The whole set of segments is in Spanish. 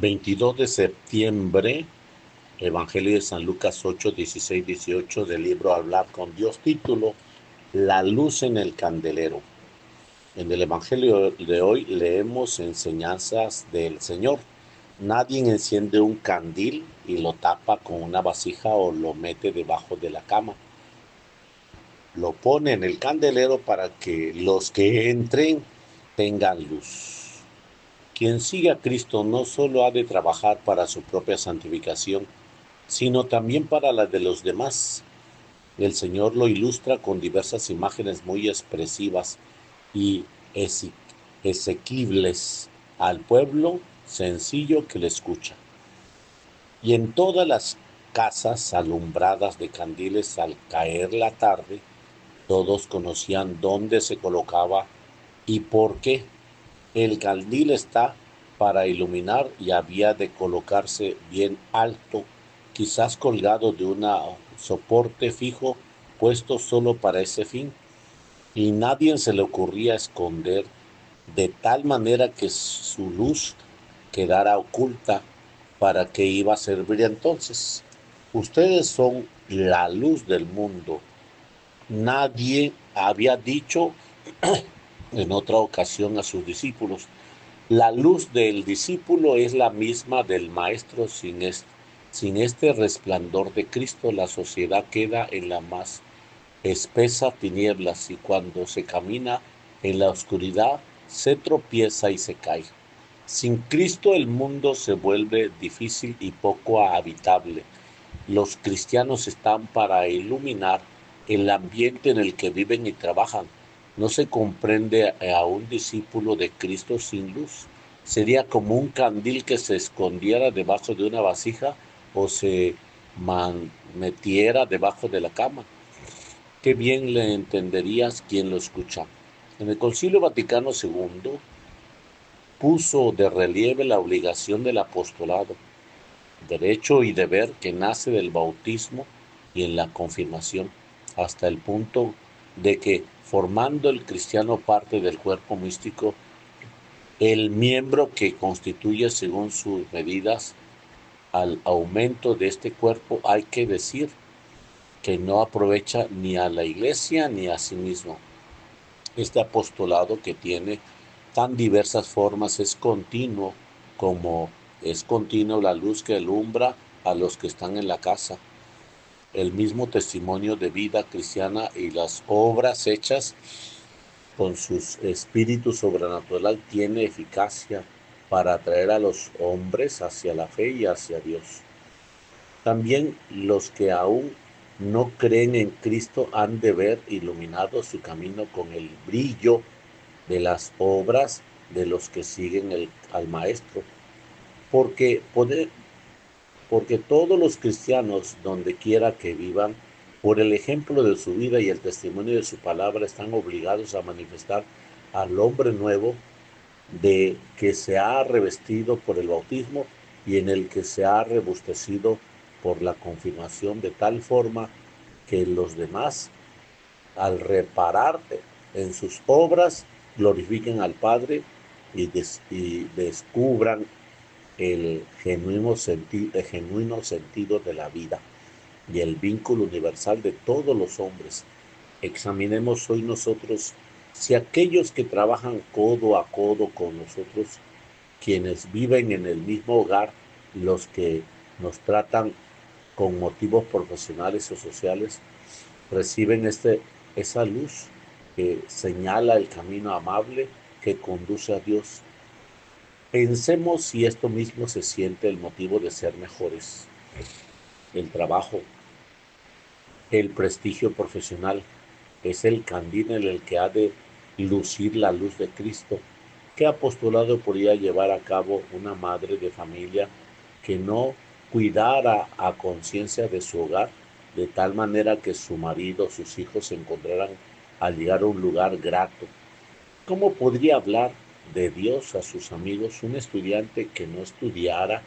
22 de septiembre, Evangelio de San Lucas 8, 16, 18 del libro Hablar con Dios, título La luz en el candelero. En el Evangelio de hoy leemos enseñanzas del Señor. Nadie enciende un candil y lo tapa con una vasija o lo mete debajo de la cama. Lo pone en el candelero para que los que entren tengan luz. Quien sigue a Cristo no solo ha de trabajar para su propia santificación, sino también para la de los demás. El Señor lo ilustra con diversas imágenes muy expresivas y exequibles al pueblo sencillo que le escucha. Y en todas las casas alumbradas de candiles al caer la tarde, todos conocían dónde se colocaba y por qué. El candil está para iluminar y había de colocarse bien alto, quizás colgado de un soporte fijo puesto solo para ese fin, y nadie se le ocurría esconder de tal manera que su luz quedara oculta. ¿Para qué iba a servir entonces? Ustedes son la luz del mundo. Nadie había dicho en otra ocasión a sus discípulos: la luz del discípulo es la misma del maestro. Sin este resplandor de Cristo, la sociedad queda en la más espesa tinieblas, y cuando se camina en la oscuridad se tropieza y se cae. Sin Cristo el mundo se vuelve difícil y poco habitable. Los cristianos están para iluminar el ambiente en el que viven y trabajan. No se comprende a un discípulo de Cristo sin luz. Sería como un candil que se escondiera debajo de una vasija o se metiera debajo de la cama. Qué bien le entenderías quien lo escucha. En el Concilio Vaticano II puso de relieve la obligación del apostolado, derecho y deber que nace del bautismo y en la confirmación, hasta el punto de que, formando el cristiano parte del cuerpo místico, el miembro que constituye según sus medidas al aumento de este cuerpo, hay que decir que no aprovecha ni a la iglesia ni a sí mismo. Este apostolado, que tiene tan diversas formas, es continuo como es continuo la luz que alumbra a los que están en la casa. El mismo testimonio de vida cristiana y las obras hechas con sus espíritus sobrenatural tiene eficacia para atraer a los hombres hacia la fe y hacia Dios. También los que aún no creen en Cristo han de ver iluminado su camino con el brillo de las obras de los que siguen al Maestro, porque, porque todos los cristianos, donde quiera que vivan, por el ejemplo de su vida y el testimonio de su palabra, están obligados a manifestar al hombre nuevo de que se ha revestido por el bautismo y en el que se ha rebustecido por la confirmación, de tal forma que los demás, al reparar en sus obras, glorifiquen al Padre y descubran el genuino sentido de la vida y el vínculo universal de todos los hombres. Examinemos hoy nosotros si aquellos que trabajan codo a codo con nosotros, quienes viven en el mismo hogar, los que nos tratan con motivos profesionales o sociales, reciben esa luz que señala el camino amable que conduce a Dios. Pensemos si esto mismo se siente el motivo de ser mejores. El trabajo, el prestigio profesional, es el candil en el que ha de lucir la luz de Cristo. ¿Qué apostolado podría llevar a cabo una madre de familia que no cuidara a conciencia de su hogar, de tal manera que su marido, sus hijos se encontraran al llegar a un lugar grato? ¿Cómo podría hablar de Dios a sus amigos un estudiante que no estudiara,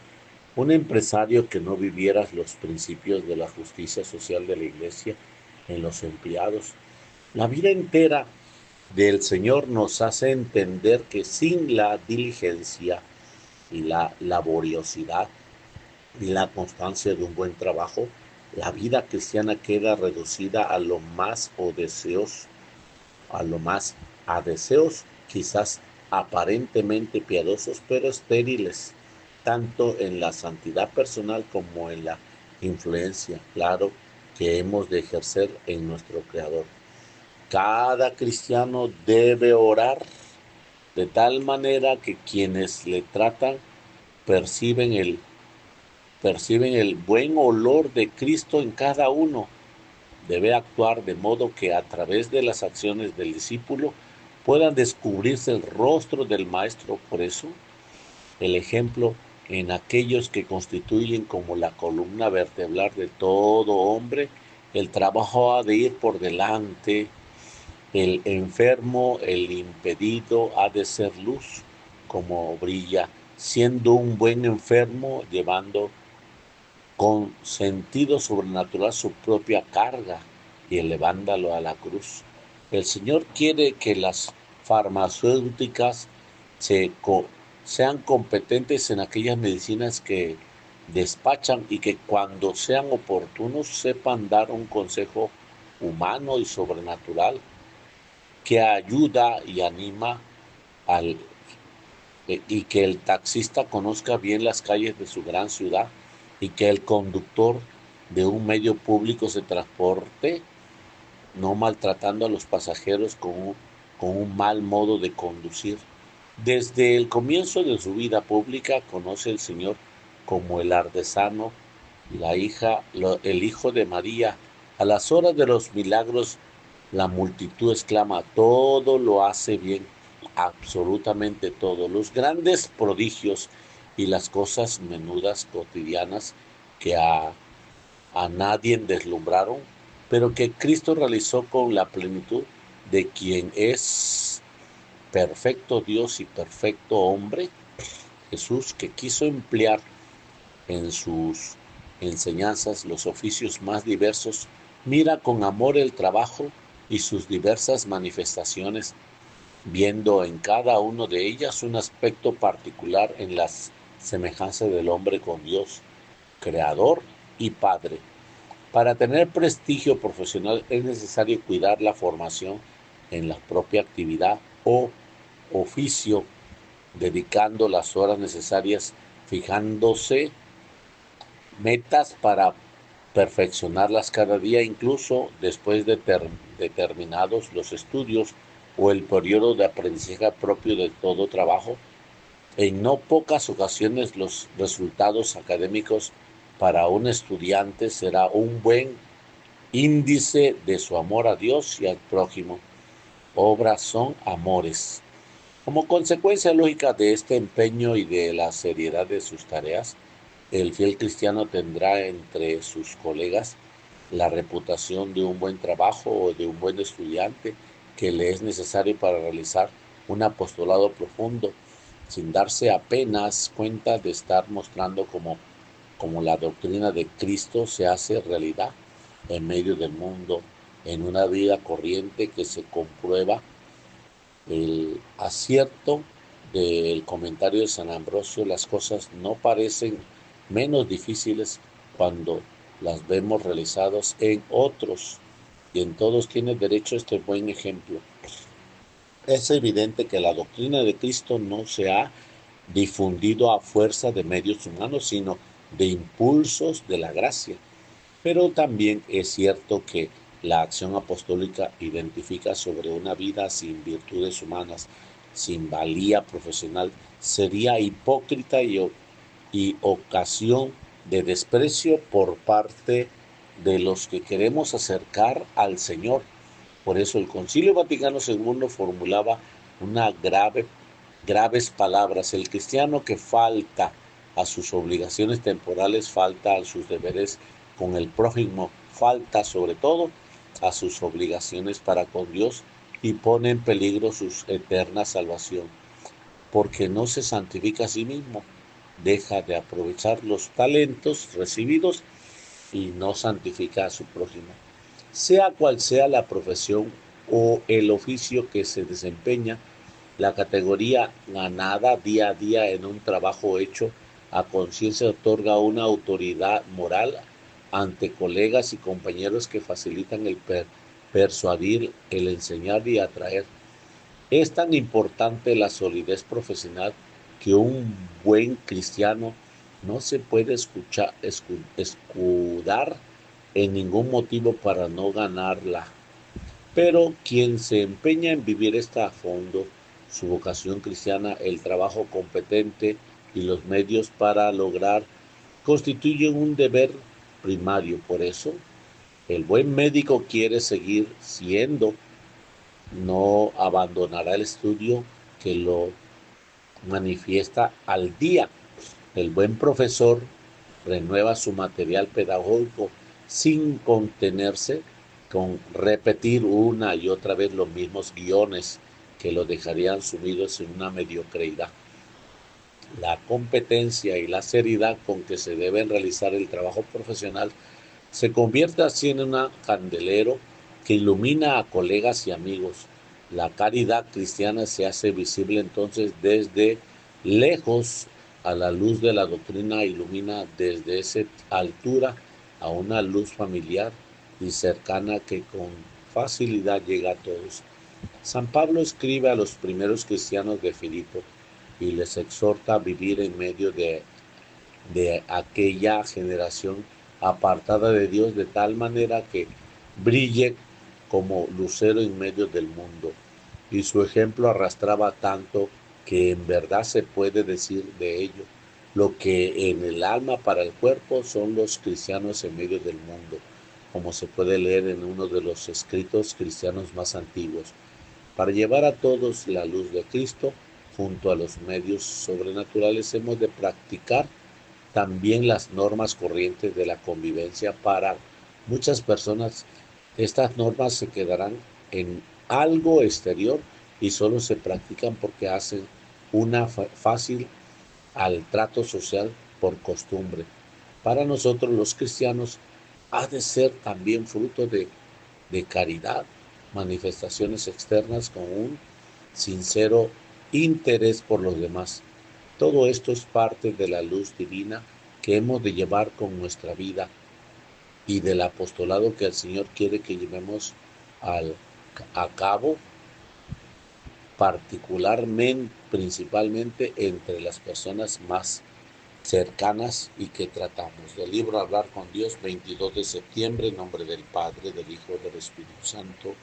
un empresario que no viviera los principios de la justicia social de la Iglesia en los empleados? La vida entera del Señor nos hace entender que sin la diligencia y la laboriosidad y la constancia de un buen trabajo, la vida cristiana queda reducida a lo más o deseos, a lo más a deseos quizás aparentemente piadosos, pero estériles, tanto en la santidad personal como en la influencia, claro, que hemos de ejercer en nuestro Creador. Cada cristiano debe orar de tal manera que quienes le tratan perciben el, perciben el buen olor de Cristo en cada uno. Debe actuar de modo que a través de las acciones del discípulo puedan descubrirse el rostro del Maestro. Por eso, el ejemplo en aquellos que constituyen como la columna vertebral de todo hombre, el trabajo ha de ir por delante. El enfermo, el impedido, ha de ser luz, como brilla, siendo un buen enfermo, llevando con sentido sobrenatural su propia carga y elevándolo a la cruz. El Señor quiere que las farmacéuticas sean competentes en aquellas medicinas que despachan y que cuando sean oportunos sepan dar un consejo humano y sobrenatural que ayuda y anima al, y que el taxista conozca bien las calles de su gran ciudad y que el conductor de un medio público se transporte no maltratando a los pasajeros con un mal modo de conducir. Desde el comienzo de su vida pública conoce el Señor como el artesano, el hijo de María. A las horas de los milagros, la multitud exclama: todo lo hace bien, absolutamente todo. Los grandes prodigios y las cosas menudas cotidianas que a nadie deslumbraron, pero que Cristo realizó con la plenitud de quien es perfecto Dios y perfecto hombre, Jesús, que quiso emplear en sus enseñanzas los oficios más diversos, mira con amor el trabajo y sus diversas manifestaciones, viendo en cada uno de ellas un aspecto particular en las semejanzas del hombre con Dios, Creador y Padre. Para tener prestigio profesional es necesario cuidar la formación en la propia actividad o oficio, dedicando las horas necesarias, fijándose metas para perfeccionarlas cada día, incluso después de terminados los estudios o el periodo de aprendizaje propio de todo trabajo. En no pocas ocasiones los resultados académicos para un estudiante será un buen índice de su amor a Dios y al prójimo. Obras son amores. Como consecuencia lógica de este empeño y de la seriedad de sus tareas, el fiel cristiano tendrá entre sus colegas la reputación de un buen trabajo o de un buen estudiante que le es necesario para realizar un apostolado profundo, sin darse apenas cuenta de estar mostrando como la doctrina de Cristo se hace realidad en medio del mundo, en una vida corriente que se comprueba. El acierto del comentario de San Ambrosio: las cosas no parecen menos difíciles cuando las vemos realizadas en otros, y en todos tiene derecho a este buen ejemplo. Es evidente que la doctrina de Cristo no se ha difundido a fuerza de medios humanos, sino de impulsos de la gracia. Pero también es cierto que la acción apostólica identifica sobre una vida sin virtudes humanas, sin valía profesional, sería hipócrita y ocasión de desprecio por parte de los que queremos acercar al Señor. Por eso el Concilio Vaticano II formulaba graves palabras: el cristiano que falta a sus obligaciones temporales, falta a sus deberes con el prójimo, falta sobre todo a sus obligaciones para con Dios y pone en peligro su eterna salvación, porque no se santifica a sí mismo, deja de aprovechar los talentos recibidos y no santifica a su prójimo. Sea cual sea la profesión o el oficio que se desempeña, La categoría ganada día a día en un trabajo hecho a conciencia otorga una autoridad moral ante colegas y compañeros que facilitan el persuadir, el enseñar y atraer. Es tan importante la solidez profesional que un buen cristiano no se puede escudar en ningún motivo para no ganarla. Pero quien se empeña en vivir está a fondo su vocación cristiana, el trabajo competente y los medios para lograr constituyen un deber primario. Por eso, el buen médico quiere seguir siendo, no abandonará el estudio que lo manifiesta al día. El buen profesor renueva su material pedagógico sin contenerse con repetir una y otra vez los mismos guiones que lo dejarían sumidos en una mediocridad. La competencia y la seriedad con que se debe realizar el trabajo profesional se convierte así en un candelero que ilumina a colegas y amigos. La caridad cristiana se hace visible entonces desde lejos a la luz de la doctrina, ilumina desde esa altura a una luz familiar y cercana que con facilidad llega a todos. San Pablo escribe a los primeros cristianos de Filipo y les exhorta a vivir en medio de aquella generación apartada de Dios de tal manera que brille como lucero en medio del mundo. Y su ejemplo arrastraba tanto que en verdad se puede decir de ello. Lo que en el alma para el cuerpo son los cristianos en medio del mundo, como se puede leer en uno de los escritos cristianos más antiguos. Para llevar a todos la luz de Cristo, junto a los medios sobrenaturales, hemos de practicar también las normas corrientes de la convivencia. Para muchas personas estas normas se quedarán en algo exterior y solo se practican porque hacen una fácil al trato social por costumbre. Para nosotros los cristianos ha de ser también fruto de caridad, manifestaciones externas con un sincero interés por los demás. Todo esto es parte de la luz divina que hemos de llevar con nuestra vida y del apostolado que el Señor quiere que llevemos a cabo, particularmente, principalmente entre las personas más cercanas y que tratamos. Del libro Hablar con Dios, 22 de septiembre, en nombre del Padre, del Hijo y del Espíritu Santo.